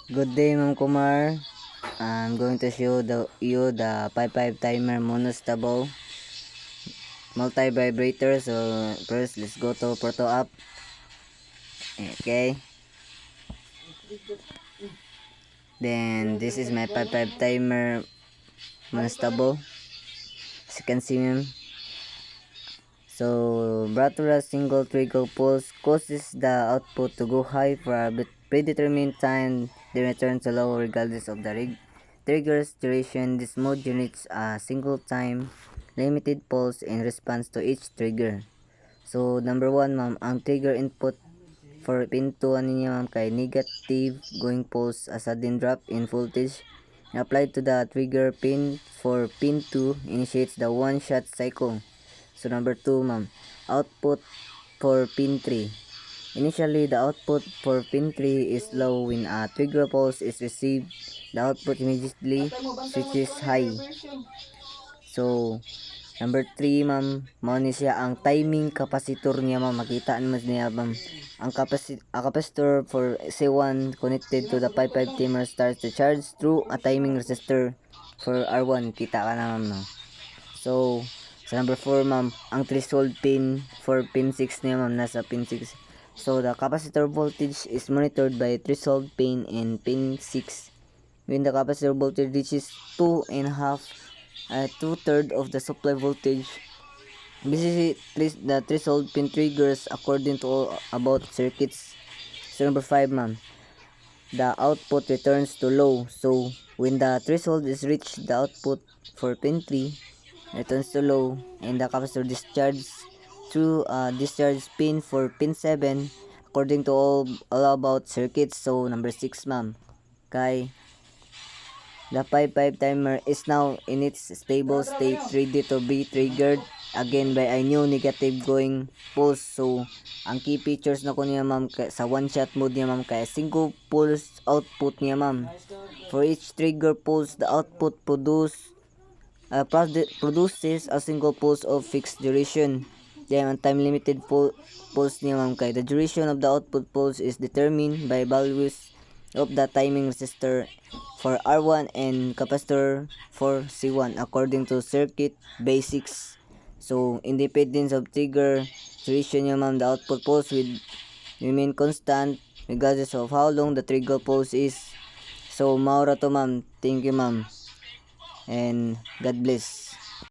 Good day, Ma'am Kumar. I'm going to show you the 55 timer monostable multi vibrator. So first, let's go to Proto app. Okay. Then this is my 55 timer monostable. As you can see, ma'am. So Bratura single trigger pulse causes the output to go high for a predetermined time, then return to low regardless of the trigger's duration. This mode generates a single time limited pulse in response to each trigger. So number 1, ma'am, ang trigger input for pin 2 ano niya, ma'am, kay negative going pulse, a sudden drop in voltage applied to the trigger pin for pin 2 initiates the one shot cycle. So number 2, ma'am, output for pin 3. Initially, the output for pin 3 is low. When a trigger pulse is received, the output immediately switches high. So number 3, ma'am, mao ni siya ang timing capacitor niya, ma'am. Makita naman niya, ma'am. Ang capacitor for C1 connected to the 55 timer starts to charge through a timing resistor for R1. Kita ka na, ma'am, no? So sa number 4, ma'am, ang threshold pin for pin 6 niya, ma'am, nasa pin 6. So the capacitor voltage is monitored by threshold pin in pin 6. When the capacitor voltage reaches 2.5 of the supply voltage, basically the threshold pin triggers according to all about circuits. So number 5, ma'am, the output returns to low. So when the threshold is reached, the output for pin 3 returns to low and the capacitor discharges through discharge pin for pin 7 according to all about circuits. So number 6, ma'am, kay the 55 timer is now in its stable state, ready to be triggered again by a new negative going pulse. So ang key features na ko niya, ma'am, sa one shot mode niya, ma'am, kaya single pulse output niya, ma'am. For each trigger pulse, the output produces a single pulse of fixed duration. Then, ang time limited pulse niya, ma'am, kay the duration of the output pulse is determined by values of the timing resistor for R1 and capacitor for C1 according to circuit basics. So, independence of trigger duration niya, ma'am, the output pulse will remain constant regardless of how long the trigger pulse is. So, maura to, ma'am. Thank you, ma'am. And God bless.